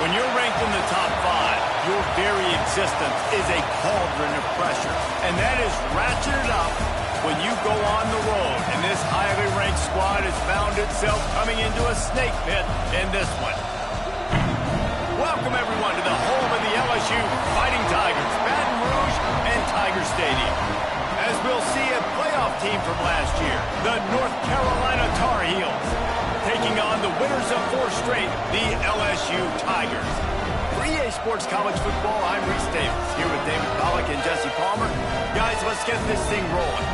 When you're ranked in the top 5, your very existence is a cauldron of pressure. And that is ratcheted up when you go on the road. And this highly ranked squad has found itself coming into a snake pit in this one. Welcome, everyone, to the home of the LSU Fighting Tigers, Baton Rouge and Tiger Stadium. As we'll see a playoff team from last year, the North Carolina Tar Heels, taking on the winners of 4 straight, the LSU Tigers. For EA Sports College Football, I'm Reese Davis, here with David Pollack and Jesse Palmer. Guys, let's get this thing rolling.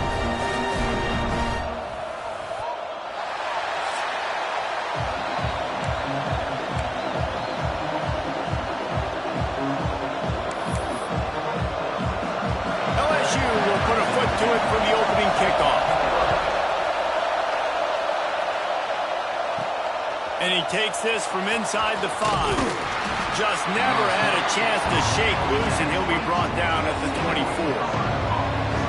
LSU will put a foot to it for the opening kickoff. And he takes this from inside the 5. Just never had a chance to shake loose, and he'll be brought down at the 24.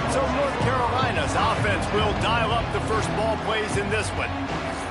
So North Carolina's offense will dial up the first ball plays in this one.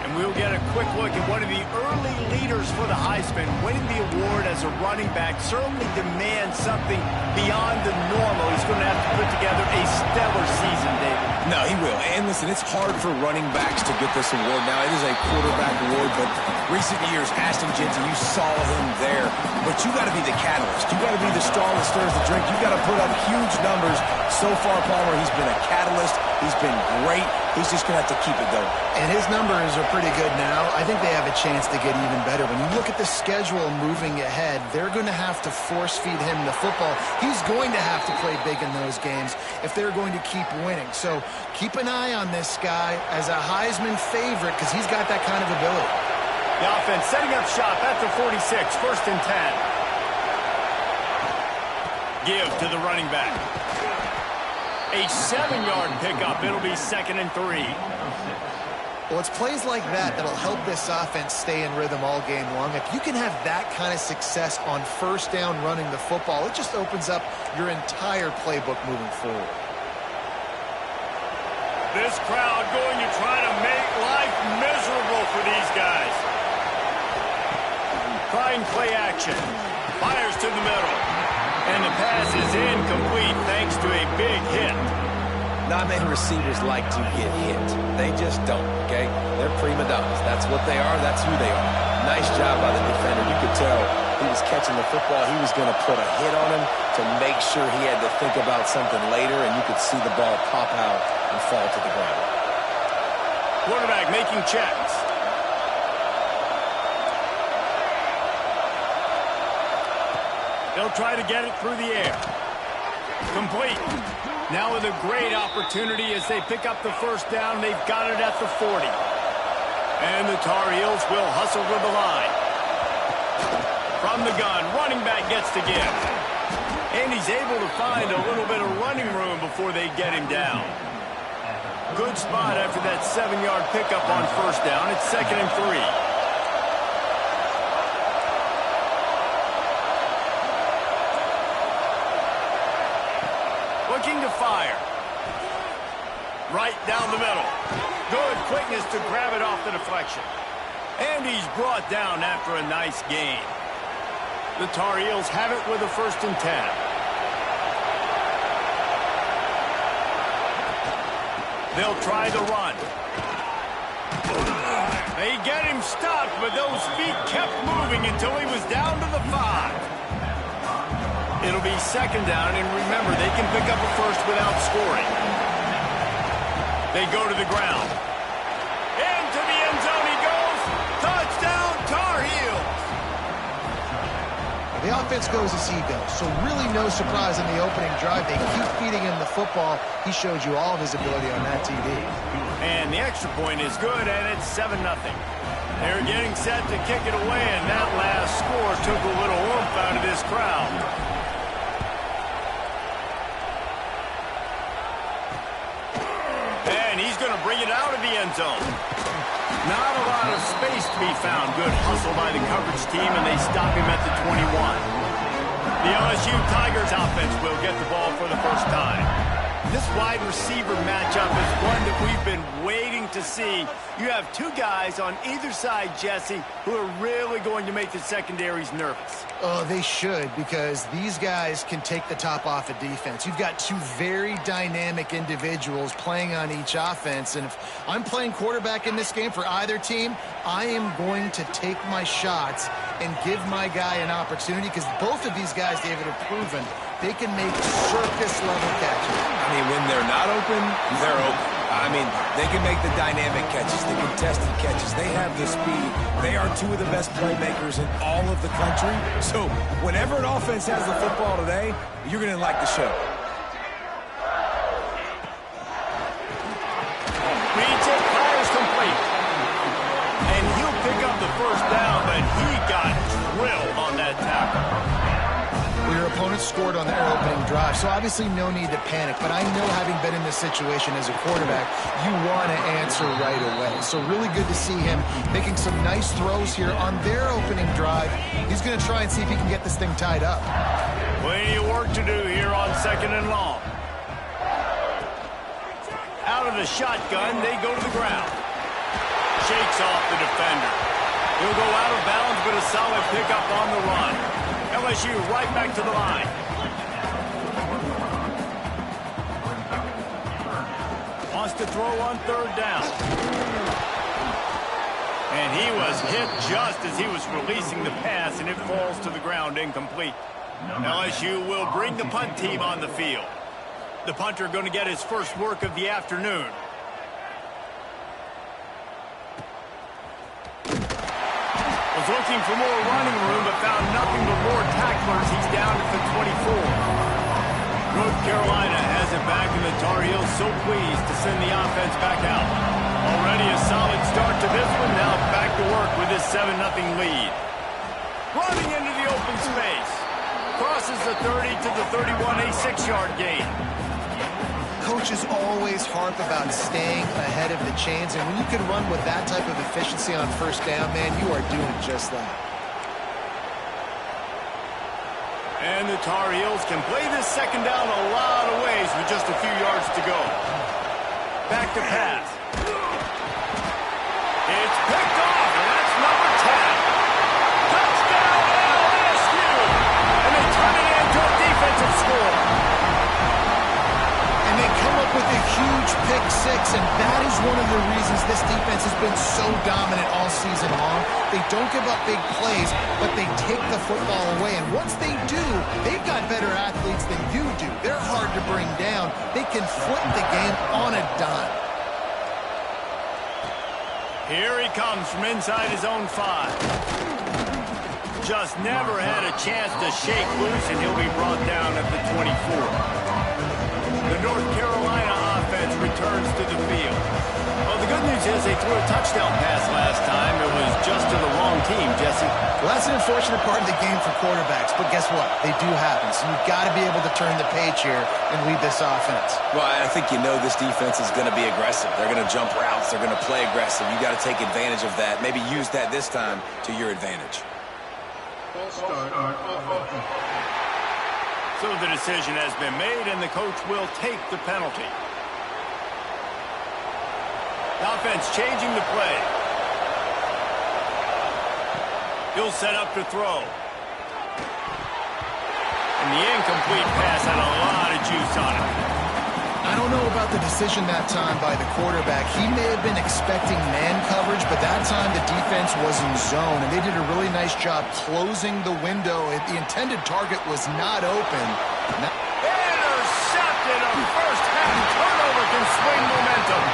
And we'll get a quick look at one of the early leaders for the Heisman. Winning the award as a running back certainly demands something beyond the normal. He's going to have to put together a stellar season, David. No, he will. And listen, it's hard for running backs to get this award. Now, it is a quarterback award, but recent years, Ashton Jensen, you saw him there. But you got to be the catalyst. You got to be the straw that stirs the drink. You got to put up huge numbers. So far, Palmer, he's been a catalyst. He's been great. He's just going to have to keep it going. And his numbers are pretty good now. I think they have a chance to get even better. When you look at the schedule moving ahead, they're going to have to force-feed him the football. He's going to have to play big in those games if they're going to keep winning. So keep an eye on this guy as a Heisman favorite because he's got that kind of ability. The offense setting up shop at the 46, 1st and 10. Give to the running back. A 7-yard pickup. It'll be 2nd and 3. Well, it's plays like that that'll help this offense stay in rhythm all game long. If you can have that kind of success on 1st down running the football, it just opens up your entire playbook moving forward. This crowd going to try to make life miserable for these guys. Trying play action. Fires to the middle. And the pass is incomplete thanks to a big hit. Not many receivers like to get hit. They just don't, okay? They're prima donnas. That's what they are. That's who they are. Nice job by the defender. You could tell he was catching the football. He was going to put a hit on him to make sure he had to think about something later, and you could see the ball pop out and fall to the ground. Quarterback making checks. They'll try to get it through the air. Complete. Now with a great opportunity as they pick up the 1st down. They've got it at the 40. And the Tar Heels will hustle to the line. From the gun, running back gets to give. And he's able to find a little bit of running room before they get him down. Good spot after that 7-yard pickup on 1st down. It's 2nd and 3. Looking to fire. Right down the middle. Good quickness to grab it off the deflection. And he's brought down after a nice gain. The Tar Heels have it with a 1st and 10. They'll try the run. They get him stopped, but those feet kept moving until he was down to the 5. It'll be 2nd down, and remember, they can pick up a 1st without scoring. They go to the ground. Into the end zone he goes. Touchdown, Tar Heels. The offense goes as he goes, so really no surprise in the opening drive. They keep feeding him the football. He showed you all of his ability on that TV. And the extra point is good, and it's 7-0. They're getting set to kick it away, and that last score took a little oomph out of this crowd. And he's going to bring it out of the end zone. Not a lot of space to be found. Good hustle by the coverage team, and they stop him at the 21. The LSU Tigers offense will get the ball for the 1st time. This This wide receiver matchup is one that we've been waiting to see. You have two guys on either side, Jesse, who are really going to make the secondaries nervous. Oh, they should, because these guys can take the top off a defense. You've got two very dynamic individuals playing on each offense, and if I'm playing quarterback in this game for either team, I am going to take my shots and give my guy an opportunity, because both of these guys, David, have proven they can make circus-level catches. I mean, when they're not open, they're open. I mean, they can make the dynamic catches, the contested catches. They have the speed. They are two of the best playmakers in all of the country. So whenever an offense has the football today, you're going to like the show. Reads it, fires complete. And he'll pick up the first down, but he got drilled on that tackle. Well, your opponent scored on their opening drive, so obviously no need to panic. But I know, having been in this situation as a quarterback, you want to answer right away. So really good to see him making some nice throws here on their opening drive. He's going to try and see if he can get this thing tied up. Plenty of work to do here on 2nd and long. Out of the shotgun, they go to the ground. Shakes off the defender. He'll go out of bounds, but a solid pickup on the run. LSU right back to the line. Wants to throw on 3rd down. And he was hit just as he was releasing the pass, and it falls to the ground incomplete. LSU will bring the punt team on the field. The punter going to get his first work of the afternoon. Was looking for more running room, but found nothing but more tacklers. He's down at the 24. North Carolina has it back, and the Tar Heels so pleased to send the offense back out. Already a solid start to this one. Now back to work with this 7-0 lead. Running into the open space. Crosses the 30 to the 31, a 6-yard gain. Coaches always harp about staying ahead of the chains, and when you can run with that type of efficiency on 1st down, man, you are doing just that. And the Tar Heels can play this 2nd down a lot of ways with just a few yards to go. Back to pass. It's picked off, and that's number 10. Touchdown, LSU! And they turn it into a defensive score. And they come up with a huge pick 6, and that is one of the reasons this defense has been so dominant all season long. They don't give up big plays, but they take the football away. And once they do, they've got better athletes than you do. They're hard to bring down. They can flip the game on a dime. Here he comes from inside his own 5. Just never had a chance to shake loose, and he'll be brought down at the 24. The North Carolina offense returns to the field. Well, the good news is they threw a touchdown pass last time. It was just to the wrong team, Jesse. Well, that's an unfortunate part of the game for quarterbacks, but guess what? They do happen, so you've got to be able to turn the page here and lead this offense. Well, I think you know this defense is going to be aggressive. They're going to jump routes. They're going to play aggressive. You got to take advantage of that. Maybe use that this time to your advantage. So the decision has been made, and the coach will take the penalty. The offense changing the play. He'll set up to throw. And the incomplete pass had a lot of juice on it. I don't know about the decision that time by the quarterback. He may have been expecting man coverage, but that time the defense was in zone, and they did a really nice job closing the window. The intended target was not open. Intercepted. A first-half turnover can swing momentum.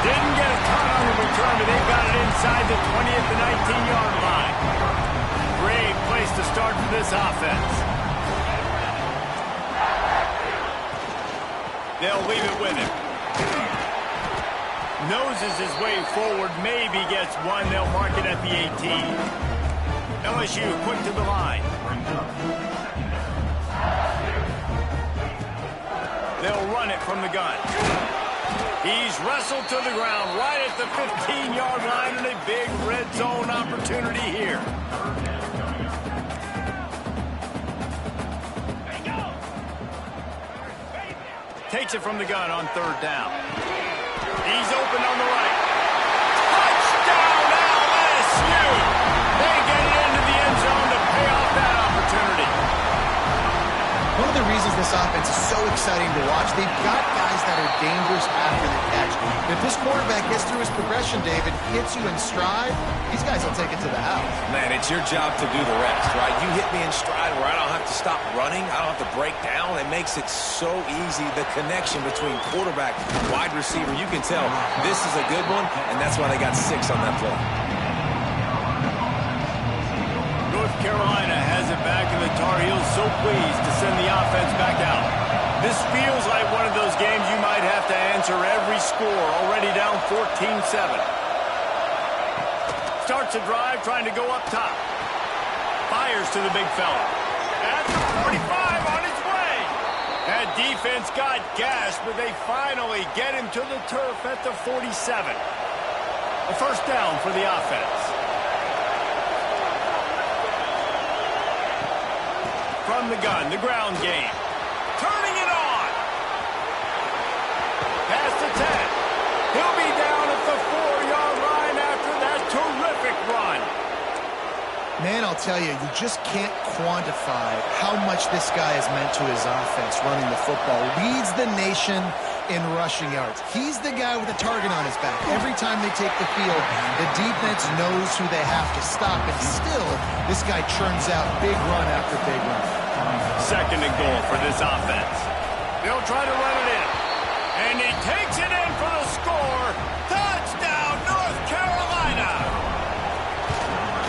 Didn't get a ton on the return, but they got it inside the 20 at the 19-yard line. Great place to start for this offense. They'll leave it with him. Noses his way forward, maybe gets one. They'll mark it at the 18. LSU quick to the line. They'll run it from the gun. He's wrestled to the ground right at the 15-yard line, and a big red zone opportunity here. Takes it from the gun on third down. He's open on the right. Touchdown, LSU! They get it into the end zone to pay off that opportunity. One of the reasons this offense is so exciting to watch, they've got guys that are dangerous after the catch. If this quarterback gets through his progression, David, hits you in stride, these guys will take it to the house. Man, it's your job to do the rest, right? You hit me in stride where I don't have to stop running. I don't have to break down. It makes it so easy. The connection between quarterback and wide receiver, you can tell this is a good one, and that's why they got 6 on that play. North Carolina has it back, and the Tar Heels so pleased to send the offense back out. This feels like one of those games you might have to answer every score, already down 14-7. Starts a drive trying to go up top. Fires to the big fella. At the 45 on his way. That defense got gashed, but they finally get him to the turf at the 47. A first down for the offense. From the gun, the ground game. Turning it on. Pass to 10. He'll be down at the 4-yard line after that terrific run. Man, I'll tell you, you just can't quantify how much this guy has meant to his offense running the football. Leads the nation in rushing yards. He's the guy with a target on his back. Every time they take the field, the defense knows who they have to stop. And still, this guy churns out big run after big run. Second and goal for this offense. They'll try to run it in. And he takes it in for the score. Touchdown, North Carolina!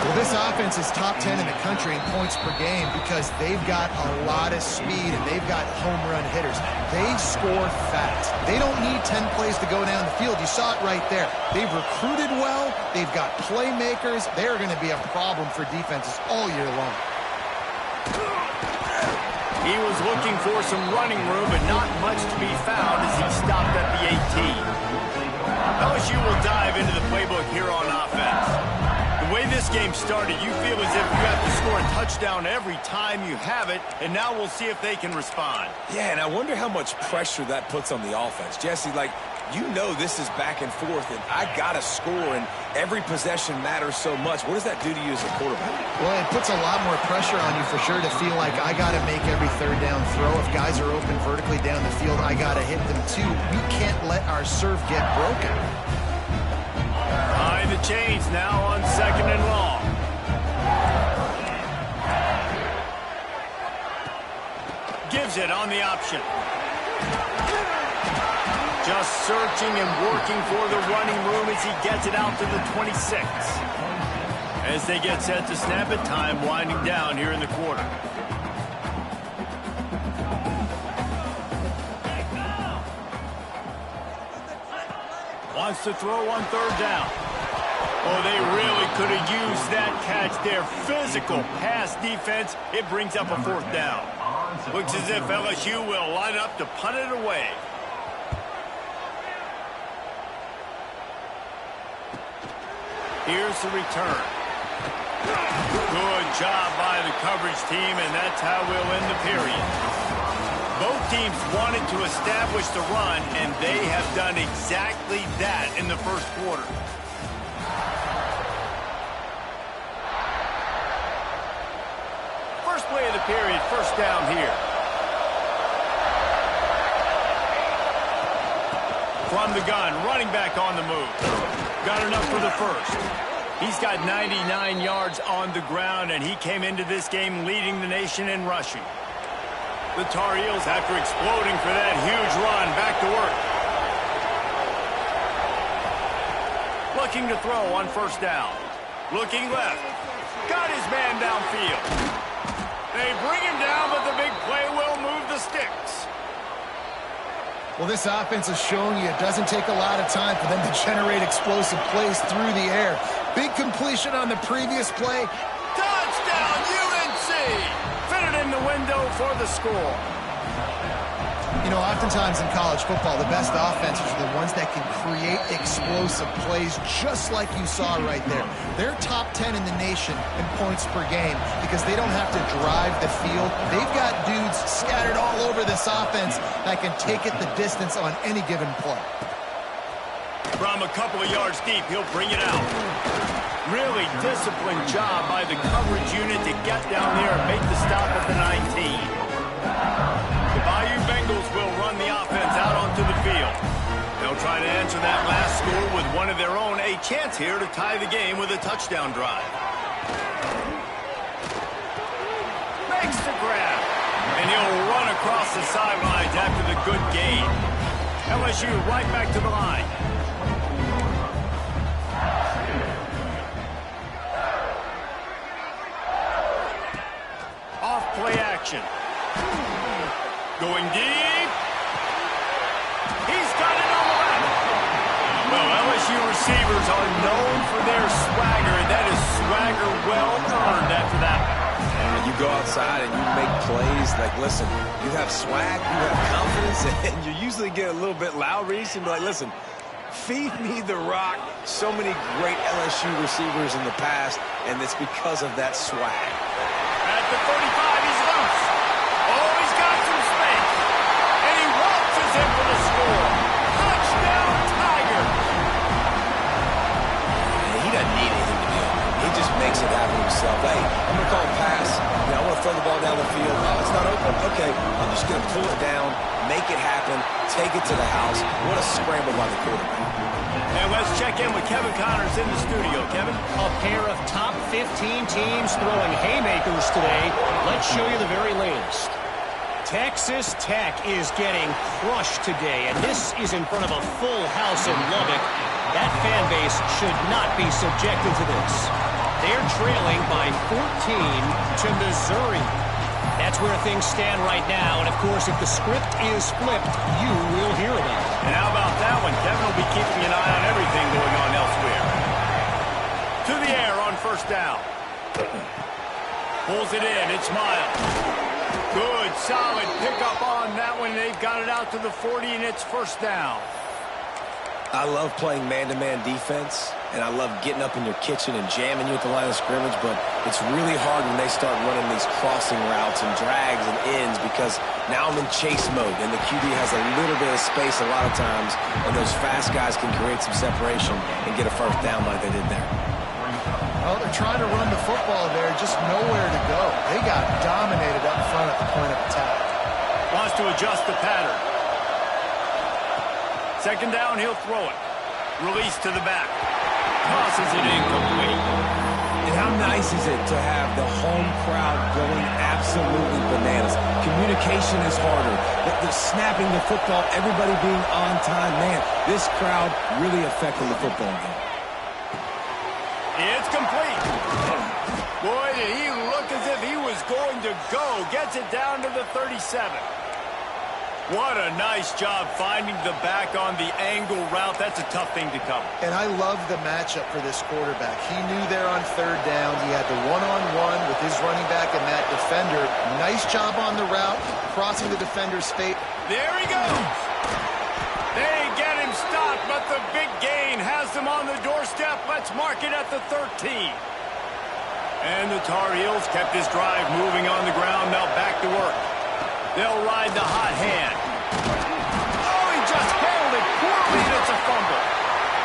Well, this offense is top 10 in the country in points per game because they've got a lot of speed and they've got home run hitters. They score fast. They don't need 10 plays to go down the field. You saw it right there. They've recruited well. They've got playmakers. They're going to be a problem for defenses all year long. He was looking for some running room, but not much to be found as he stopped at the 18. LSU will dive into the playbook here on offense. The way this game started, you feel as if you have to score a touchdown every time you have it, and now we'll see if they can respond. Yeah, and I wonder how much pressure that puts on the offense. Jesse, like, you know this is back and forth, and I got to score, and every possession matters so much. What does that do to you as a quarterback? Well, it puts a lot more pressure on you for sure to feel like I got to make every third down throw. If guys are open vertically down the field, I got to hit them too. We can't let our serve get broken. Behind the chains now on second and long. Gives it on the option. Just searching and working for the running room as he gets it out to the 26. As they get set to snap it, time winding down here in the quarter. Wants to throw on third down. Oh, they really could have used that catch there. Physical pass defense. It brings up a fourth down. Looks as if LSU will line up to punt it away. Here's the return. Good job by the coverage team, and that's how we'll end the period. Both teams wanted to establish the run, and they have done exactly that in the first quarter. First play of the period, first down here. From the gun, running back on the move. Got enough for the first. He's got 99 yards on the ground, and he came into this game leading the nation in rushing. The Tar Heels, after exploding for that huge run, back to work. Looking to throw on first down. Looking left. Got his man downfield. They bring him down, but the big play will move the sticks. Well, this offense is showing you it doesn't take a lot of time for them to generate explosive plays through the air. Big completion on the previous play. Touchdown, UNC! Fit it in the window for the score. You know, oftentimes in college football, the best offenses are the ones that can create explosive plays just like you saw right there. They're top 10 in the nation in points per game because they don't have to drive the field. They've got dudes scattered all over this offense that can take it the distance on any given play. From a couple of yards deep, he'll bring it out. Really disciplined job by the coverage unit to get down there and make the stop at the 19. The Bayou Bengals will run the offense out onto the field. They'll try to answer that last score with one of their own. A chance here to tie the game with a touchdown drive. Makes the grab. And he'll run across the sidelines after the good gain. LSU right back to the line. Off play action. Going deep. He's got it on the back. Well, LSU receivers are known for their swagger, and that is swagger well earned after that. And you go outside and you make plays. Like, listen, you have swag, you have confidence, and you usually get a little bit loud, Reese, and be like, listen, feed me the rock. So many great LSU receivers in the past, and it's because of that swag. At the 35, he's loose. Oh, he's got some space. And he waltzes in for the score. Touchdown, Tiger. He doesn't need anything to do. He just makes it happen himself. Hey, I'm going to call a pass. You know, I want to throw the ball down the field. Oh, it's not open. Okay, I'm just going to pull it down, make it happen, take it to the house. What a scramble by the quarterback. And let's check in with Kevin Connors in the studio. Kevin? A pair of top 15 teams throwing haymakers today. Let's show you the very latest. Texas Tech is getting crushed today, and this is in front of a full house in Lubbock. That fan base should not be subjected to this. They're trailing by 14 to Missouri. That's where things stand right now, and of course, if the script is flipped, you will hear about it. And how about that one? Kevin will be keeping an eye on everything going on elsewhere. To the air on first down. Pulls it in. It's Miles. Good, solid pickup on that one. They've got it out to the 40, and it's first down. I love playing man-to-man defense, and I love getting up in your kitchen and jamming you at the line of scrimmage, but it's really hard when they start running these crossing routes and drags and ends because now I'm in chase mode, and the QB has a little bit of space a lot of times, and those fast guys can create some separation and get a first down like they did there. Well, they're trying to run the football there, just nowhere to go. They got dominated up front at the point of attack. Wants to adjust the pattern. Second down, he'll throw it. Release to the back. Tosses it incomplete. And how nice is it to have the home crowd going absolutely bananas? Communication is harder. The snapping the football, everybody being on time. Man, this crowd really affecting the football game. It's complete. Boy, did he look as if he was going to go. Gets it down to the 37. What a nice job finding the back on the angle route. That's a tough thing to cover. And I love the matchup for this quarterback. He knew there on third down. He had the one-on-one with his running back and that defender. Nice job on the route, crossing the defender's face. There he goes. They get him stopped, but the big gain has them on the doorstep. Let's mark it at the 13. And the Tar Heels kept this drive moving on the ground. Now back to work. They'll ride the hot hand. Oh, he just handled it poorly, and it's a fumble.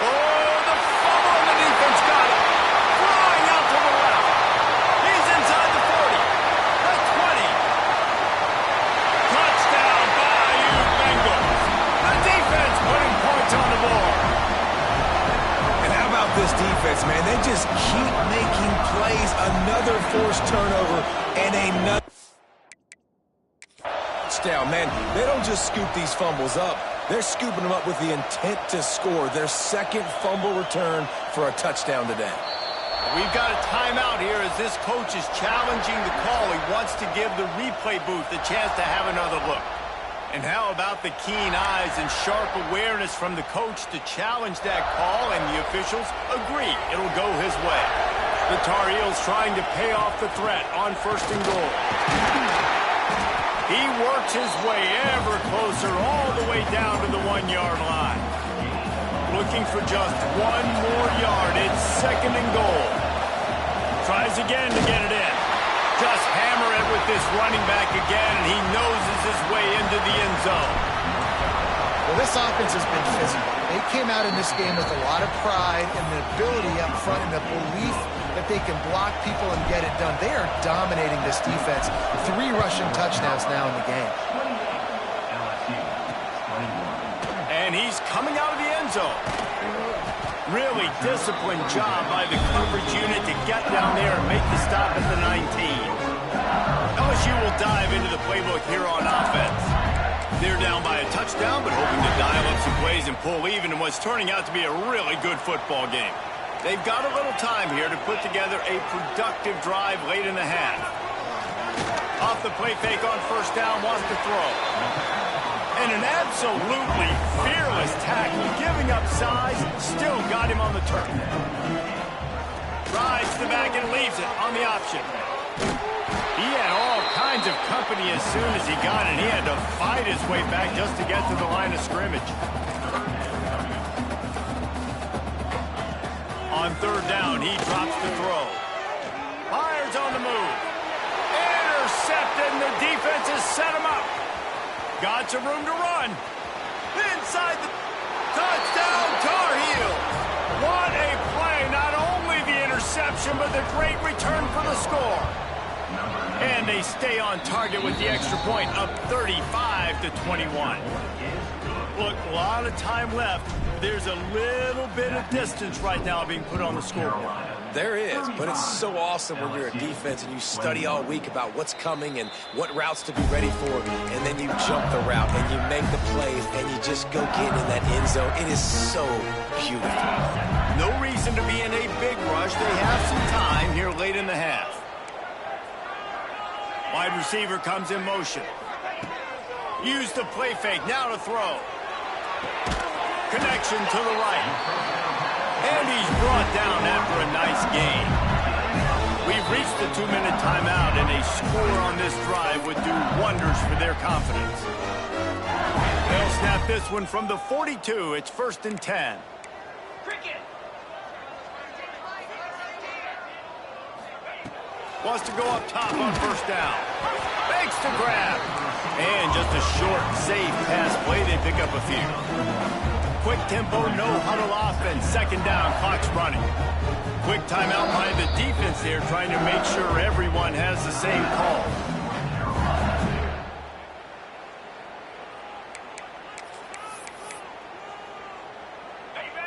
Oh, the fumble, and the defense got it. Flying out to the left. He's inside the 40. The 20. Touchdown, Bayou Bengals. The defense putting points on the board. And how about this defense, man? They just keep making plays. Another forced turnover and another touchdown, man. They don't just scoop these fumbles up. They're scooping them up with the intent to score. Their second fumble return for a touchdown today. We've got a timeout here as this coach is challenging the call. He wants to give the replay booth a chance to have another look. And how about the keen eyes and sharp awareness from the coach to challenge that call, and the officials agree it'll go his way. The Tar Heels trying to pay off the threat on first and goal. He works his way ever closer all the way down to the 1-yard line. Looking for just 1 more yard. It's 2nd and goal. Tries again to get it in. Just hammer it with this running back again, and he noses his way into the end zone. Well, this offense has been physical. They came out in this game with a lot of pride and the ability up front and the belief that they can block people and get it done. They are dominating this defense. 3 rushing touchdowns now in the game. And he's coming out of the end zone. Really disciplined job by the coverage unit to get down there and make the stop at the 19. LSU will dive into the playbook here on offense. They're down by a touchdown, but hoping to dial up some plays and pull even in what's turning out to be a really good football game. They've got a little time here to put together a productive drive late in the half. Off the play fake on 1st down, wants to throw. And an absolutely fearless tackle, giving up size, still got him on the turf. Drives to the back and leaves it on the option. He had all kinds of company as soon as he got it. He had to fight his way back just to get to the line of scrimmage. On 3rd down, he drops the throw. Fires on the move. Intercepted, and the defense has set him up. Got some room to run. Inside the touchdown, Tar Heels. What a play. Not only the interception, but the great return for the score. And they stay on target with the extra point, up 35-21. Look, a lot of time left. There's a little bit of distance right now being put on the scoreboard. There is, but it's so awesome when you're a defense and you study all week about what's coming and what routes to be ready for, and then you jump the route and you make the plays and you just go get in that end zone. It is so beautiful. No reason to be in a big rush. They have some time here late in the half. Wide receiver comes in motion. Use the play fake, now to throw. Connection to the right. And he's brought down after a nice gain. We've reached the 2-minute timeout, and a score on this drive would do wonders for their confidence. They'll snap this one from the 42. It's 1st and 10. Wants to go up top on 1st down. Makes the grab. And just a short, safe pass play. They pick up a few. Quick tempo, no huddle offense. 2nd down, clock's running. Quick timeout by the defense there, trying to make sure everyone has the same call.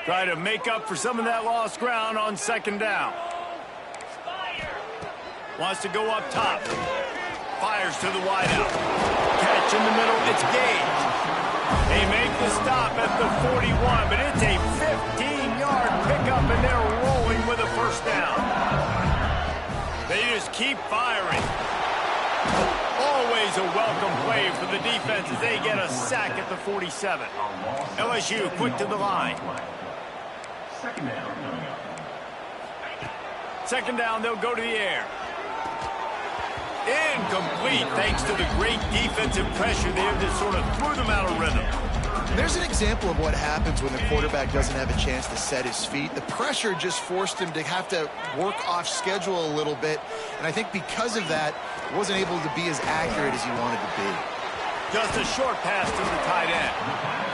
Try to make up for some of that lost ground on 2nd down. Wants to go up top. Fires to the wideout. Catch in the middle, it's Gage. They make the stop at the 41, but it's a 15-yard pickup, and they're rolling with a 1st down. They just keep firing. Always a welcome play for the defense as they get a sack at the 47. LSU quick to the line. 2nd down, they'll go to the air. Incomplete, thanks to the great defensive pressure there that sort of threw them out of rhythm. There's an example of what happens when the quarterback doesn't have a chance to set his feet. The pressure just forced him to have to work off schedule a little bit, and I think because of that, he wasn't able to be as accurate as he wanted to be. Just a short pass to the tight end.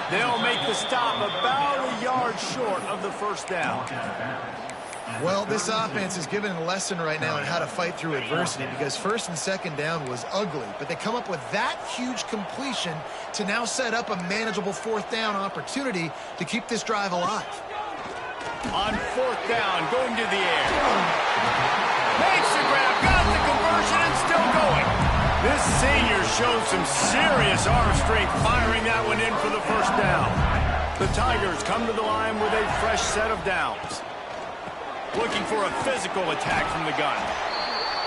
They'll make the stop about a yard short of the 1st down. Well, this offense is given a lesson right now on how to fight through adversity, because 1st and 2nd down was ugly, but they come up with that huge completion to now set up a manageable 4th down opportunity to keep this drive alive. On 4th down, going to the air. Makes the grab, got the conversion, and still going. This senior shows some serious arm strength firing that one in for the 1st down. The Tigers come to the line with a fresh set of downs. Looking for a physical attack from the gun.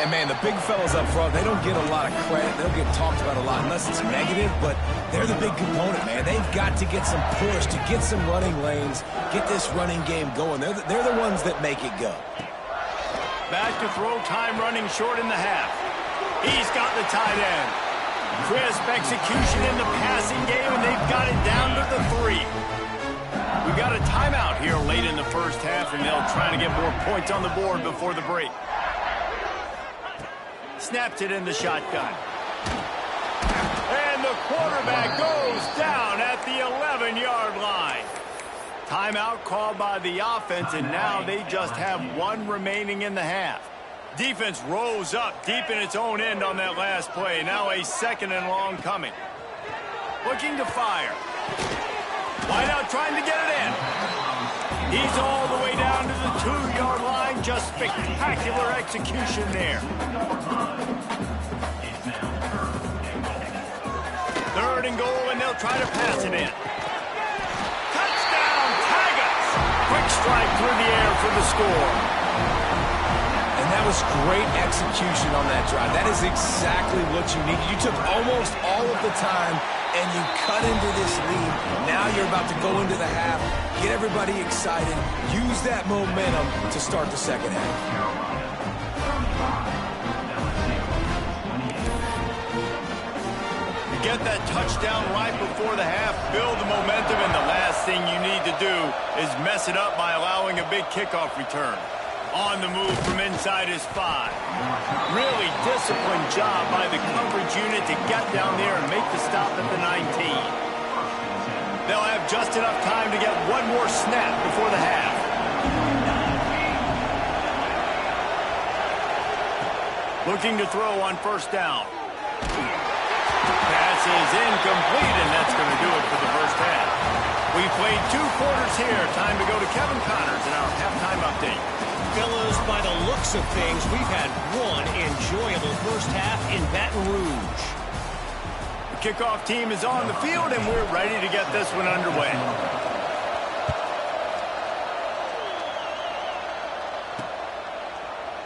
And, man, the big fellas up front, they don't get a lot of credit. They don't get talked about a lot unless it's negative, but they're the big component, man. They've got to get some push, to get some running lanes, get this running game going. They're the ones that make it go. Back to throw, time running short in the half. He's got the tight end. Crisp execution in the passing game, and they've got it down to the 3. We've got a timeout here late in the first half, and they'll try to get more points on the board before the break. Snaps it in the shotgun. And the quarterback goes down at the 11-yard line. Timeout called by the offense, and now they just have one remaining in the half. Defense rose up deep in its own end on that last play. Now a 2nd and long coming. Looking to fire. Wideout trying to get it in. He's all the way down to the 2-yard line. Just spectacular execution there. 3rd and goal, and they'll try to pass it in. Touchdown, Tigers! Quick strike through the air for the score. And that was great execution on that drive. That is exactly what you needed. You took almost all of the time, and you cut into this lead. Now you're about to go into the half, get everybody excited, use that momentum to start the second half. You get that touchdown right before the half, build the momentum, and the last thing you need to do is mess it up by allowing a big kickoff return. On the move from inside his 5. Really disciplined job by the coverage unit to get down there and make the stop at the 19. They'll have just enough time to get one more snap before the half. Looking to throw on 1st down. Pass is incomplete, and that's going to do it for the first half. We've played 2 quarters here. Time to go to Kevin Connors in our halftime update. Fellas, by the looks of things, we've had one enjoyable first half in Baton Rouge. The kickoff team is on the field, and we're ready to get this one underway.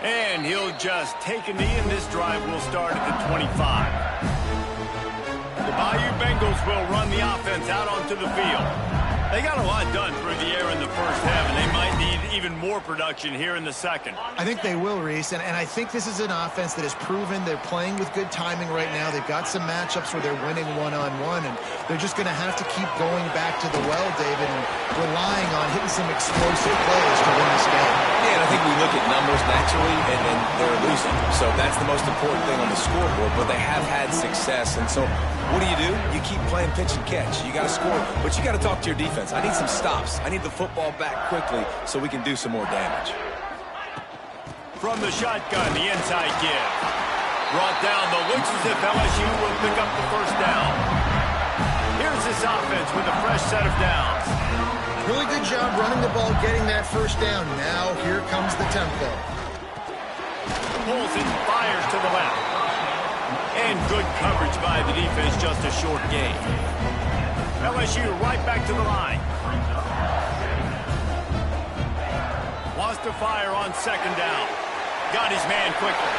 And he'll just take a knee, and this drive will start at the 25. The Bayou Bengals will run the offense out onto the field. They got a lot done through the air in the first half, and they might need even more production here in the second. I think they will, Reese, and I think this is an offense that has proven they're playing with good timing right now. They've got some matchups where they're winning one-on-one, and they're just going to have to keep going back to the well, David, and relying on hitting some explosive plays to win this game. Yeah, and I think we look at numbers naturally, and then they're losing. So that's the most important thing on the scoreboard, but they have had success, and so what do? You keep playing pitch and catch. You got to score, but you got to talk to your defense. I need some stops. I need the football back quickly so we can do some more damage. From the shotgun, the inside give. Brought down, but looks as if LSU will pick up the 1st down. Here's this offense with a fresh set of downs. Really good job running the ball, getting that 1st down. Now here comes the tempo. Pulls it, fires to the left. And good coverage by the defense, just a short gain. LSU right back to the line. Wants to fire on 2nd down. Got his man quickly.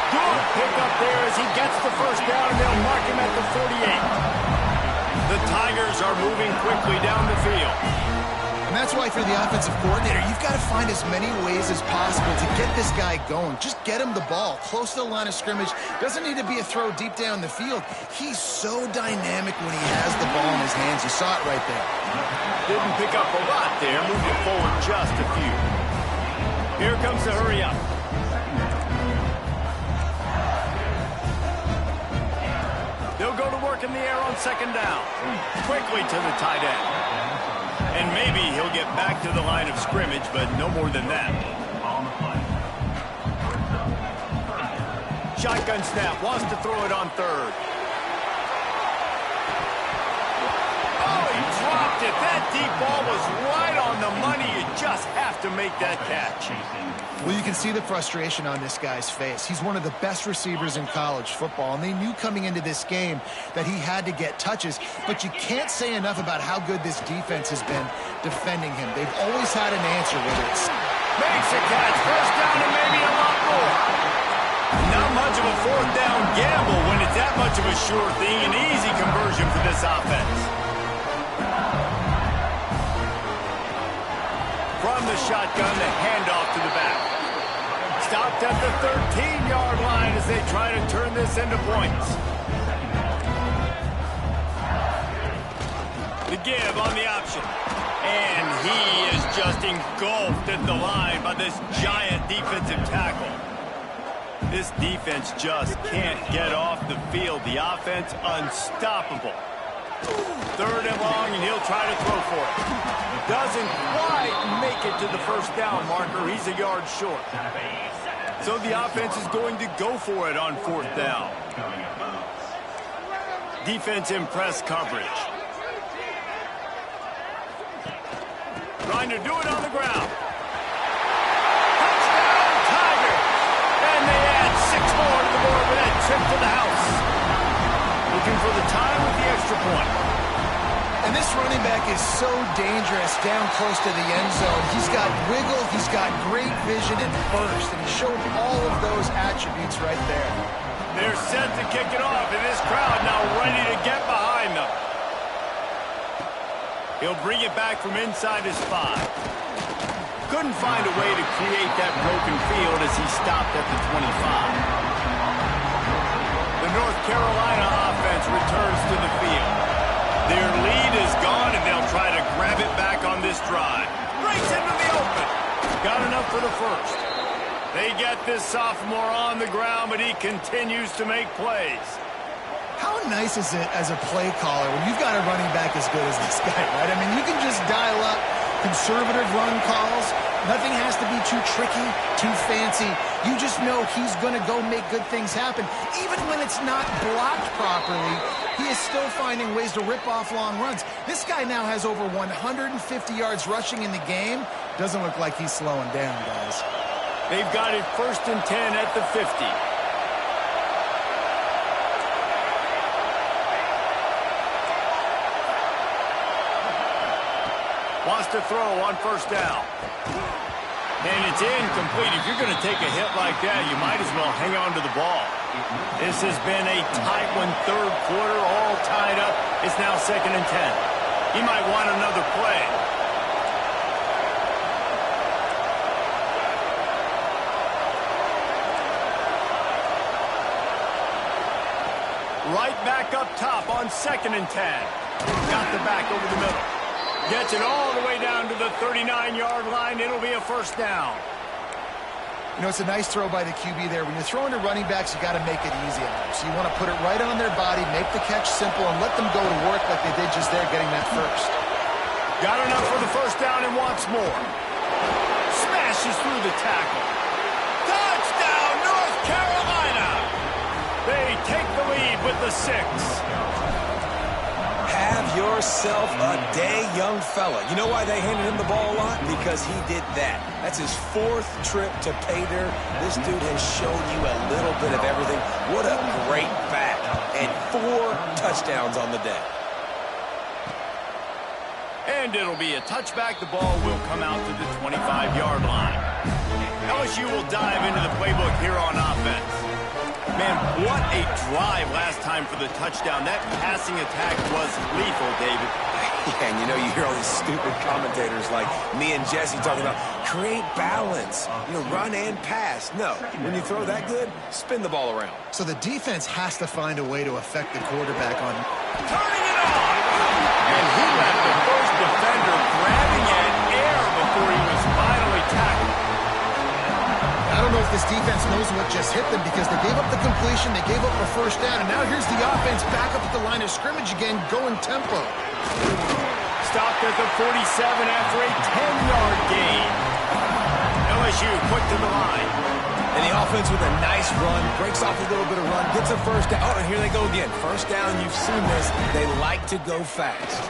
Good pickup there as he gets the 1st down, and they'll mark him at the 48. The Tigers are moving quickly down the field. And that's why, if you're the offensive coordinator, you've got to find as many ways as possible to get this guy going. Just get him the ball close to the line of scrimmage. Doesn't need to be a throw deep down the field. He's so dynamic when he has the ball in his hands. You saw it right there. Didn't pick up a lot there. Moved it forward just a few. Here comes the hurry up. They'll go to work in the air on 2nd down. Quickly to the tight end. And maybe he'll get back to the line of scrimmage, but no more than that. Shotgun snap, wants to throw it on 3rd. Oh, he dropped it. That deep ball was right on the money. You just have to make that catch. Well, you can see the frustration on this guy's face. He's one of the best receivers in college football, and they knew coming into this game that he had to get touches, but you can't say enough about how good this defense has been defending him. They've always had an answer, whether it's... Makes a catch, 1st down, and maybe a lot more. Not much of a 4th down gamble when it's that much of a sure thing, an easy conversion for this offense. From the shotgun, the handoff to the back. stopped at the 13-yard line as they try to turn this into points. The give on the option. And he is just engulfed at the line by this giant defensive tackle. This defense just can't get off the field. The offense unstoppable. 3rd and long, and he'll try to throw for it. Doesn't quite make it to the first down marker. He's a yard short. So the offense is going to go for it on 4th down. Defense in press coverage. Trying to do it on the ground. Touchdown, Tigers! And they add 6 more to the board with that trip to the house. Looking for the tie with the extra point. And this running back is so dangerous down close to the end zone. He's got wiggle, he's got great vision and burst, and he showed all of those attributes right there. They're set to kick it off, and this crowd now ready to get behind them. He'll bring it back from inside his 5. Couldn't find a way to create that broken field as he stopped at the 25. The North Carolina offense returns to the field. Their lead is gone, and they'll try to grab it back on this drive. Breaks into the open. Got enough for the first. They get this sophomore on the ground, but he continues to make plays. How nice is it as a play caller when you've got a running back as good as this guy, right? I mean, you can just dial up conservative run calls. Nothing has to be too tricky, too fancy. You just know he's going to go make good things happen. Even when it's not blocked properly, he is still finding ways to rip off long runs. This guy now has over 150 yards rushing in the game. Doesn't look like he's slowing down, guys. They've got it 1st and 10 at the 50. Wants to throw on 1st down. And it's incomplete. If you're going to take a hit like that, you might as well hang on to the ball. This has been a tight one, 3rd quarter, all tied up. It's now 2nd and 10. He might want another play. Right back up top on 2nd and 10. Got the back over the middle. Gets it all the way down to the 39-yard line. It'll be a 1st down. You know, it's a nice throw by the QB there. When you're throwing to running backs, you got to make it easy on them. So you want to put it right on their body, make the catch simple, and let them go to work like they did just there getting that first. Got enough for the 1st down and wants more. Smashes through the tackle. Touchdown, North Carolina! They take the lead with the 6. Have yourself a day, young fella. You know why they handed him the ball a lot? Because he did that. That's his 4th trip to pay dirt. This dude has shown you a little bit of everything. What a great back. And 4 touchdowns on the day. And it'll be a touchback. The ball will come out to the 25-yard line. LSU will dive into the playbook here on offense. Man, what a drive last time for the touchdown. That passing attack was lethal, David. Yeah, and you know, you hear all these stupid commentators like me and Jesse talking about create balance, you know, run and pass. No, when you throw that good, spin the ball around. So the defense has to find a way to affect the quarterback on turning it on. And he let the first defender grabbing at air before he was finally tackled. I don't know if this defense knows what just hit them because they gave up the completion, they gave up a 1st down, and now here's the offense back up at the line of scrimmage again, going tempo. Stopped at the 47 after a 10-yard gain. LSU quick to the line. And the offense with a nice run, breaks off a little bit of run, gets a 1st down. Oh, and here they go again. 1st down, you've seen this. They like to go fast.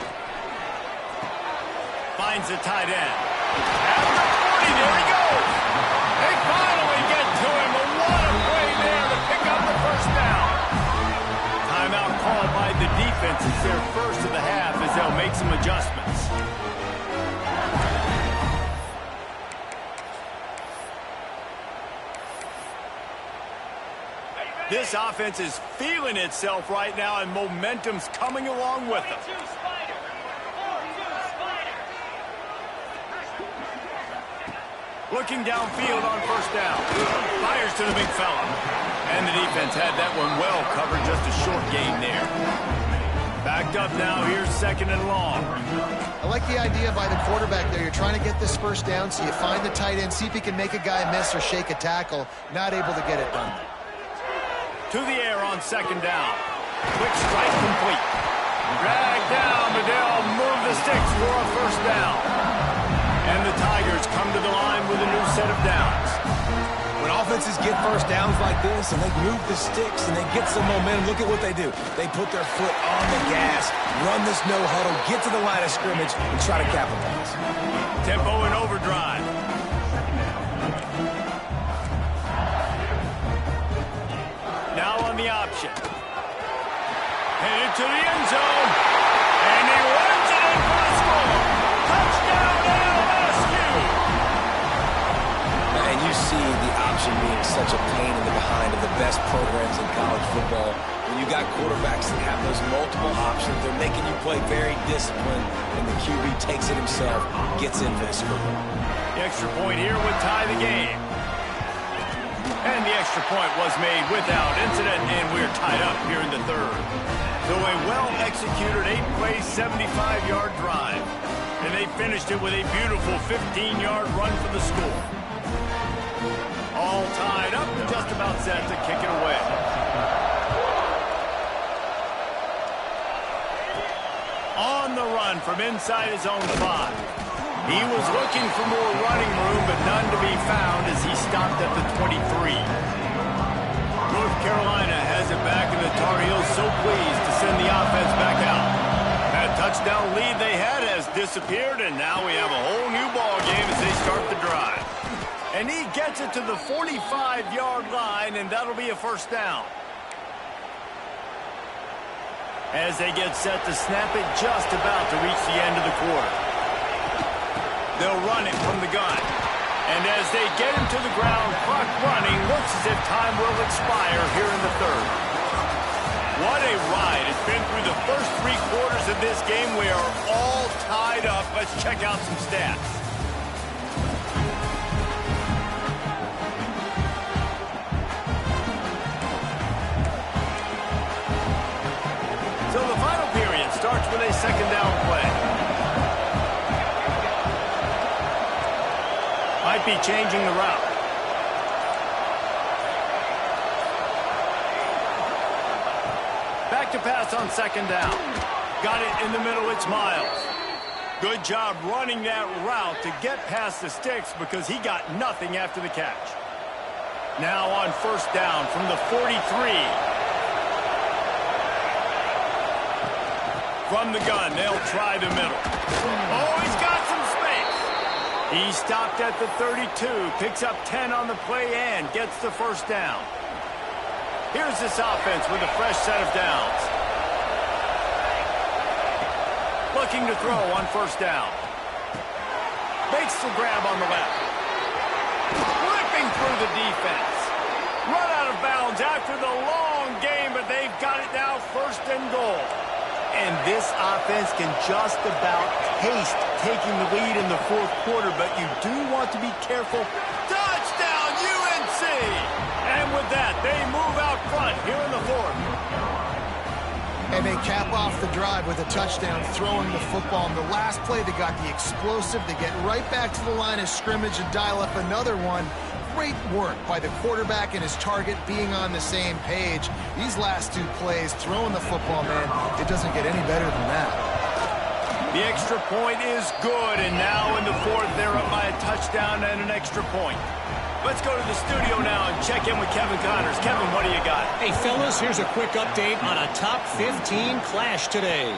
Finds the tight end. After 40, there he goes. They finally get to him, but what a play there to pick up the 1st down. Timeout called by the defense. It's their first of the half as they'll make some adjustments. This offense is feeling itself right now, and momentum's coming along with them. Looking downfield on first down. Fires to the big fella. And the defense had that one well covered, just a short gain there. Backed up now, here's second and long. I like the idea by the quarterback there. You're trying to get this first down, so you find the tight end, see if he can make a guy miss or shake a tackle. Not able to get it done. To the air on second down. Quick strike complete. Drag down, but they'll move the sticks for a first down. And the Tigers come to the line with a new set of downs. When offenses get first downs like this and they move the sticks and they get some momentum, look at what they do. They put their foot on the gas, run this no huddle, get to the line of scrimmage, and try to capitalize. Tempo and overdrive. Now on the option. Headed to the end zone. And he runs it in for the score. Touchdown LSU. And you see the option being such a pain in the behind of the best programs in college football. When you got quarterbacks that have those multiple options, they're making you play very disciplined, and the QB takes it himself, gets in for the score. The extra point here would tie the game. And the extra point was made without incident, and we're tied up here in the third. So a well-executed 8-play, 75-yard drive. And they finished it with a beautiful 15-yard run for the score. All tied up, just about set to kick it away. On the run from inside his own 5. He was looking for more running room, but none to be found as he stopped at the 23. North Carolina has it back, and the Tar Heels so pleased to send the offense back out. That touchdown lead they had has disappeared, and now we have a whole new ball game as they start the drive. And he gets it to the 45-yard line, and that'll be a first down. As they get set to snap it, just about to reach the end of the quarter. They'll run it from the gun. And as they get him to the ground, clock running, looks as if time will expire here in the third. What a ride. It's been through the first 3 quarters of this game. We are all tied up. Let's check out some stats. So the final period starts with a second down play. Might be changing the route. Back to pass on second down. Got it in the middle, it's Miles. Good job running that route to get past the sticks because he got nothing after the catch. Now on first down from the 43. From the gun, they'll try the middle. Oh, he's got some space. He stopped at the 32, picks up 10 on the play and gets the first down. Here's this offense with a fresh set of downs. Looking to throw on first down. Makes the grab on the left. Ripping through the defense. Run out of bounds after the long game, but they've got it now first and goal. And this offense can just about taste taking the lead in the fourth quarter, but you do want to be careful. Touchdown, UNC! And with that, they move out front here in the fourth. And they cap off the drive with a touchdown, throwing the football. In the last play, they got the explosive. They get right back to the line of scrimmage and dial up another one. Great work by the quarterback and his target being on the same page. These last 2 plays, throwing the football, man, it doesn't get any better than that. The extra point is good, and now in the fourth, they're up by a touchdown and an extra point. Let's go to the studio now and check in with Kevin Connors. Kevin, what do you got? Hey, fellas, here's a quick update on a top 15 clash today.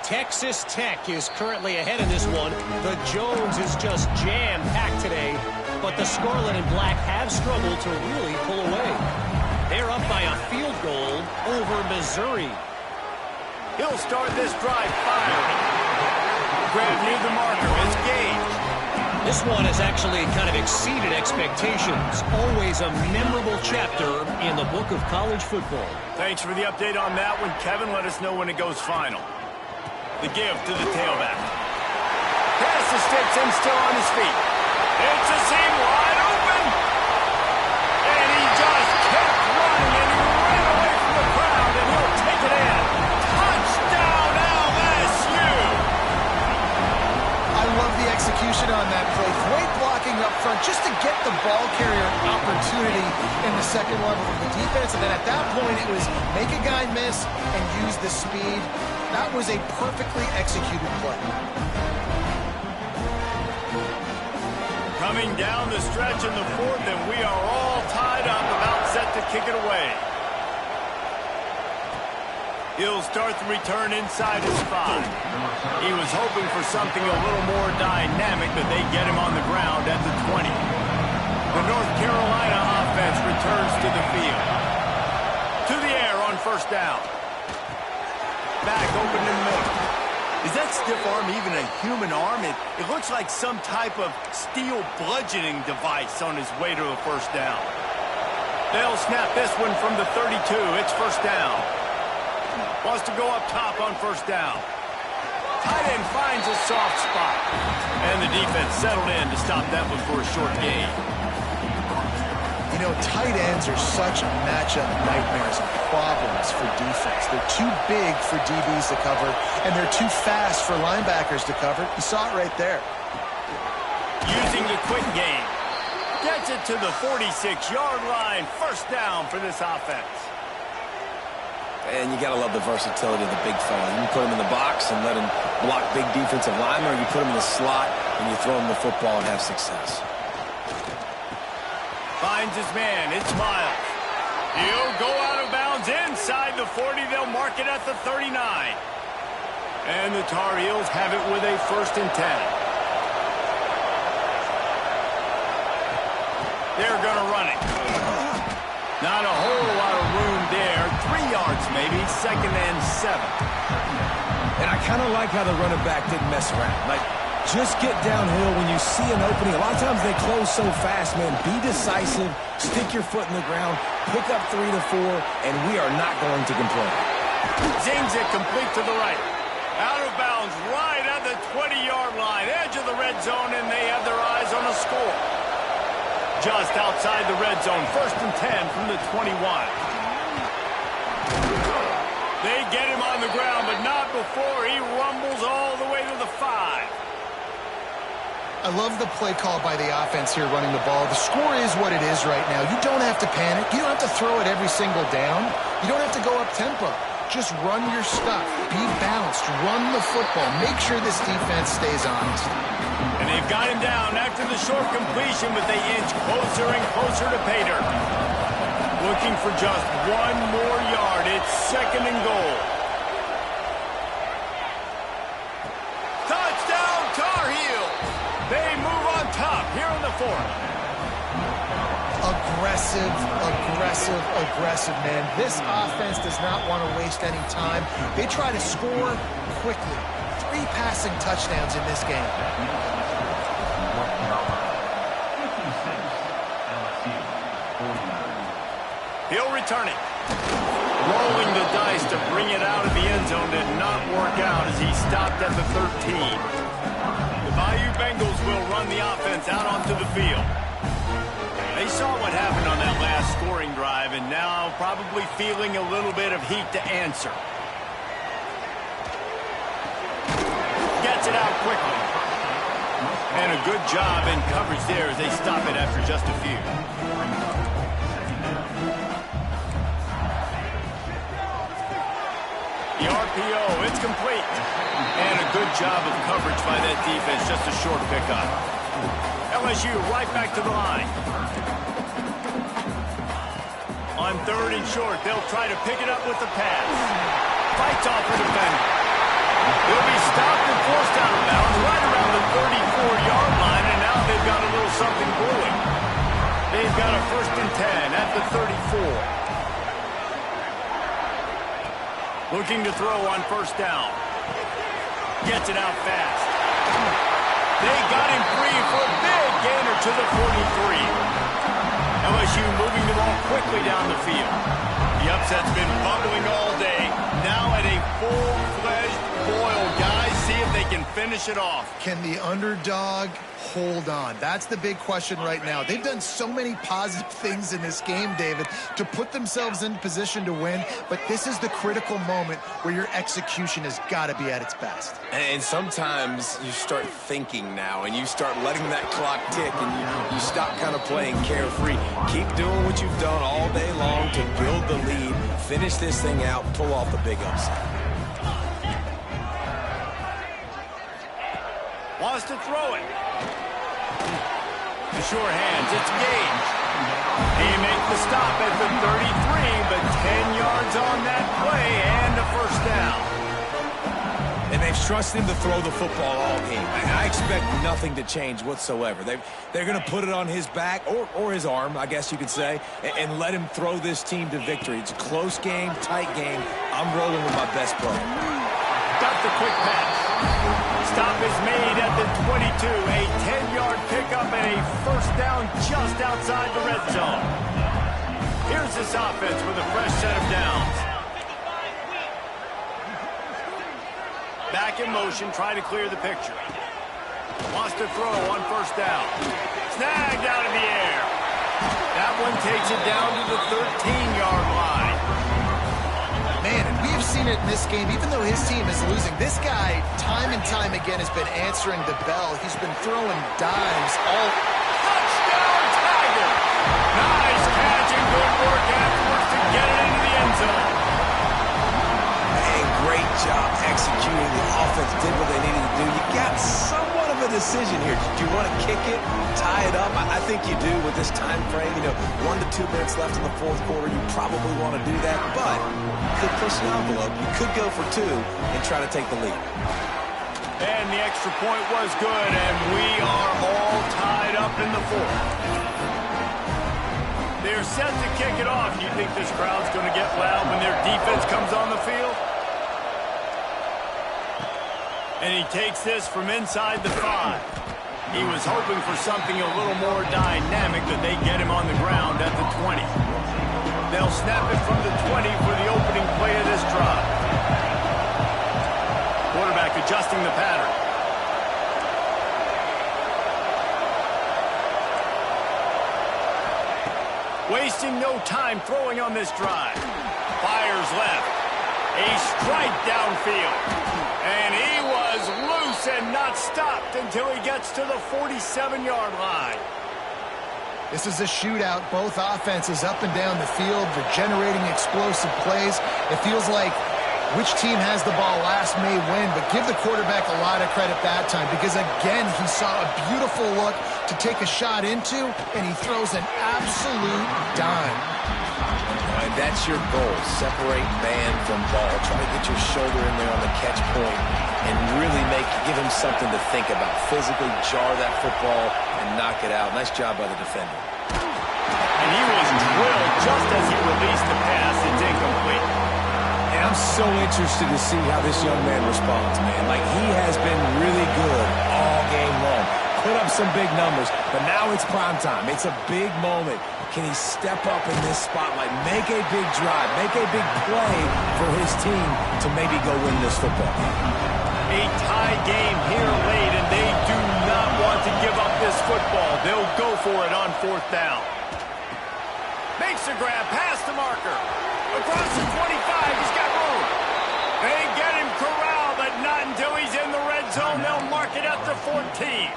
Texas Tech is currently ahead in this one. The Jones is just jam-packed today, but the Scarlet and Black have struggled to really pull away. They're up by a field goal over Missouri. He'll start this drive firing. Grab near the marker is Gage. This one has actually kind of exceeded expectations. Always a memorable chapter in the book of college football. Thanks for the update on that one, Kevin. Let us know when it goes final. The give to the tailback. Pass the sticks and still on his feet. It's a seam wide open. And he just kept running, and he ran away from the crowd, and he'll take it in. Touchdown, LSU! I love the execution on that play. Great blocking up front just to get the ball carrier an opportunity in the second level of the defense. And then at that point, it was make a guy miss and use the speed. That was a perfectly executed play. Coming down the stretch in the fourth, and we are all tied up, about set to kick it away. He'll start the return inside his 5. He was hoping for something a little more dynamic, but they get him on the ground at the 20. The North Carolina offense returns to the field. To the air on first down. Back open in the middle. Is that stiff arm even a human arm? It looks like some type of steel bludgeoning device on his way to a first down. They'll snap this one from the 32. It's first down. Wants to go up top on first down. Tight end finds a soft spot. And the defense settled in to stop that one for a short gain. You know, tight ends are such matchup nightmares and problems for defense. They're too big for DBs to cover, and they're too fast for linebackers to cover. You saw it right there. Using the quick game. Gets it to the 46-yard line. First down for this offense. And you got to love the versatility of the big fella. You can put him in the box and let him block big defensive linemen, or you put him in the slot and you throw him the football and have success. Finds his man. It's Miles. He'll go out of bounds inside the 40. They'll mark it at the 39. And the Tar Heels have it with a 1st and 10. They're going to run it. Not a whole lot of room there. 3 yards maybe. 2nd and 7. And I kind of like how the running back didn't mess around. Like, just get downhill when you see an opening. A lot of times they close so fast, man. Be decisive. Stick your foot in the ground. Pick up 3 to 4, and we are not going to complain. Zings it complete to the right. Out of bounds right at the 20-yard line. Edge of the red zone, and they have their eyes on a score. Just outside the red zone. 1st and 10 from the 21. They get him on the ground, but not before he rumbles all the way to the 5. I love the play call by the offense here running the ball. The score is what it is right now. You don't have to panic. You don't have to throw it every single down. You don't have to go up tempo. Just run your stuff. Be balanced. Run the football. Make sure this defense stays honest. And they've got him down after the short completion, but they inch closer and closer to pay dirt. Looking for just 1 more yard. It's 2nd and goal. Touchdown, Tar Heels. They move on top here in the 4th. Aggressive, aggressive, aggressive, man. This offense does not want to waste any time. They try to score quickly. 3 passing touchdowns in this game. He'll return it. Rolling the dice to bring it out of the end zone did not work out as he stopped at the 13. The Bayou Bengals will run the offense out onto the field. They saw what happened on that last scoring drive and now probably feeling a little bit of heat to answer. Gets it out quickly. And a good job in coverage there as they stop it after just a few. The RPO, it's complete. And a good job of coverage by that defense, just a short pickup. LSU right back to the line. On 3rd and short, they'll try to pick it up with the pass. Fights off the defender. He'll be stopped and forced out of bounds right around the 34-yard line, and now they've got a little something brewing. They've got a 1st and 10 at the 34. Looking to throw on first down. Gets it out fast. They got him free for a big gainer to the 43. LSU moving the ball quickly down the field. The upset's been bubbling all day. Now at a full-fledged boil. Guys, see if they can finish finish it off. Can the underdog hold on? That's the big question right now. They've done so many positive things in this game, David, to put themselves in position to win, but this is the critical moment where your execution has got to be at its best. And sometimes you start thinking now, and you start letting that clock tick, and you stop kind of playing carefree. Keep doing what you've done all day long to build the lead, finish this thing out, pull off the big upset. Wants to throw it. The sure hands, it's Gage. He makes the stop at the 33, but 10 yards on that play and a first down. And they've trusted him to throw the football all game. I expect nothing to change whatsoever. They're going to put it on his back, or his arm, I guess you could say, and let him throw this team to victory. It's a close game, tight game. I'm rolling with my best player. Got the quick pass. Stop is made at the 22. A 10-yard pickup and a first down just outside the red zone. Here's this offense with a fresh set of downs. Back in motion, trying to clear the picture. Wants to throw on first down. Snagged out of the air. That one takes it down to the 13-yard line. Man, and we've seen it in this game, even though his team is losing. This guy, time and time again, has been answering the bell. He's been throwing dimes all... Touchdown, Tiger! Nice catch and good work afterwards to get it into the end zone. And great job executing. The offense did what they needed to do. You got somewhat of a decision here. Do you want to kick it, tie it up? I think you do with this time frame. 1 to 2 minutes left in the fourth quarter. You probably want to do that, but you could push the envelope. You could go for 2 and try to take the lead. And the extra point was good, and we are all tied up in the fourth. They're set to kick it off. You think this crowd's going to get loud when their defense comes on the field? And he takes this from inside the 5. He was hoping for something a little more dynamic, but they get him on the ground at the 20. They'll snap it from the 20 for the opening play of this drive. Quarterback adjusting the pattern. Wasting no time throwing on this drive. Fires left. A strike downfield. And he was loose and not stopped until he gets to the 47-yard line. This is a shootout. Both offenses up and down the field. They're generating explosive plays. It feels like which team has the ball last may win, but give the quarterback a lot of credit that time because, again, he saw a beautiful look to take a shot into, and he throws an absolute dime. And that's your goal. Separate man from ball. Try to get your shoulder in there on the catch point and really give him something to think about. Physically jar that football and knock it out. Nice job by the defender. And he was drilled just as he released the pass. It's incomplete. And I'm so interested to see how this young man responds, man. Like, he has been really good all game long. Put up some big numbers, but now it's prime time. It's a big moment. Can he step up in this spotlight, make a big drive, make a big play for his team to maybe go win this football game? A tie game here late, and they do not want to give up this football. They'll go for it on fourth down. Makes the grab, past the marker. Across the 25, he's got room. They get him corralled, but not until he's in the red zone. They'll mark it at the 14.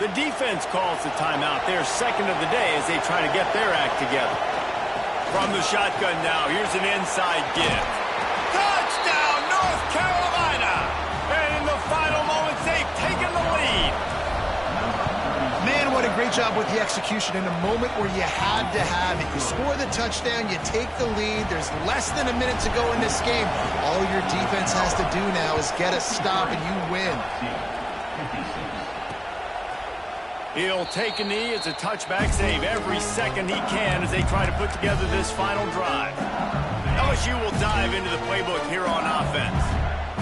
The defense calls the timeout. Their second of the day as they try to get their act together. From the shotgun now, here's an inside give. Touchdown, North Carolina! And in the final moments, they've taken the lead. Man, what a great job with the execution in a moment where you had to have it. You score the touchdown, you take the lead. There's less than a minute to go in this game. All your defense has to do now is get a stop and you win. He'll take a knee. It's a touchback save every second he can as they try to put together this final drive. LSU will dive into the playbook here on offense.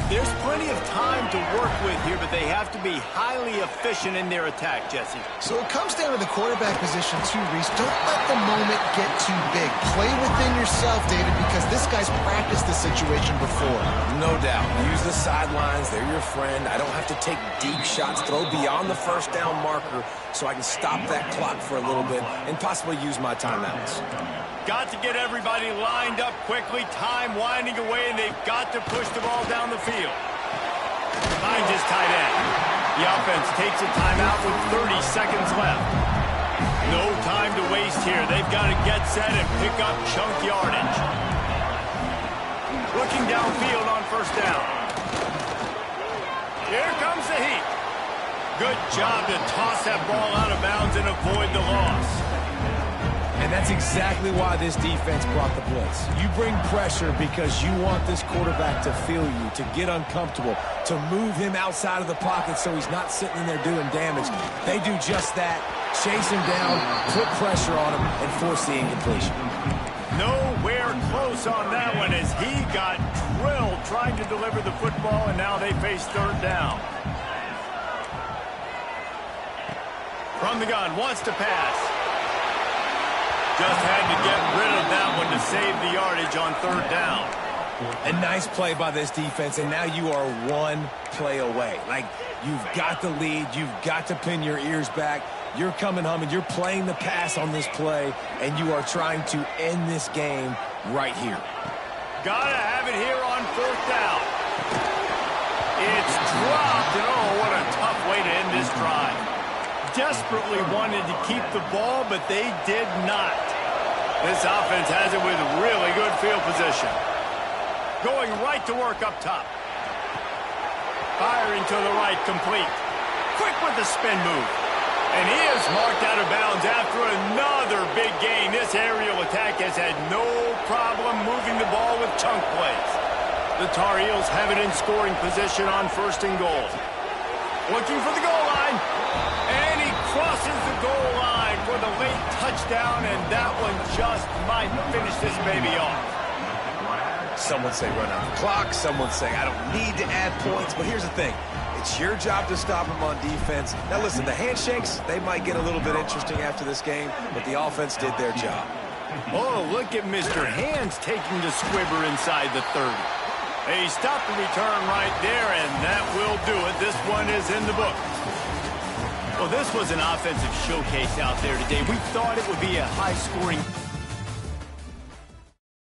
There's plenty of time to work with here, but they have to be highly efficient in their attack, Jesse. So it comes down to the quarterback position too, Reese. Don't let the moment get too big. Play within yourself, David, because this guy's practiced this situation before. No doubt. Use the sidelines. They're your friend. I don't have to take deep shots, throw beyond the first down marker so I can stop that clock for a little bit and possibly use my timeouts. Got to get everybody lined up quickly. Time winding away, and they've got to push the ball down the field. Finds his tight end. The offense takes a timeout with 30 seconds left. No time to waste here. They've got to get set and pick up chunk yardage. Looking downfield on first down. Here comes the heat. Good job to toss that ball out of bounds and avoid the loss. And that's exactly why this defense brought the blitz. You bring pressure because you want this quarterback to feel you, to get uncomfortable, to move him outside of the pocket so he's not sitting in there doing damage. They do just that. Chase him down, put pressure on him, and force the incompletion. Nowhere close on that one as he got drilled trying to deliver the football, and now they face third down. From the gun, wants to pass. Just had to get rid of that one to save the yardage on third down. A nice play by this defense, and now you are one play away. Like, you've got the lead. You've got to pin your ears back. You're coming home, and you're playing the pass on this play, and you are trying to end this game right here. Gotta have it here on fourth down. It's dropped, and oh, what a tough way to end this drive. Desperately wanted to keep the ball, but they did not. This offense has it with really good field position. Going right to work up top. Firing to the right, complete. Quick with the spin move. And he is marked out of bounds after another big gain. This aerial attack has had no problem moving the ball with chunk plays. The Tar Heels have it in scoring position on first and goal. Looking for the goal line. And he crosses the goal line for the late touchdown, and that one just might finish this baby off. Some would say run out the clock. Some would say I don't need to add points. But here's the thing. It's your job to stop him on defense. Now, listen, the handshakes, they might get a little bit interesting after this game, but the offense did their job. Oh, look at Mr. Hands taking the squibber inside the 30. They stopped the return right there, and that will do it. This one is in the book. Well, this was an offensive showcase out there today. We thought it would be a high-scoring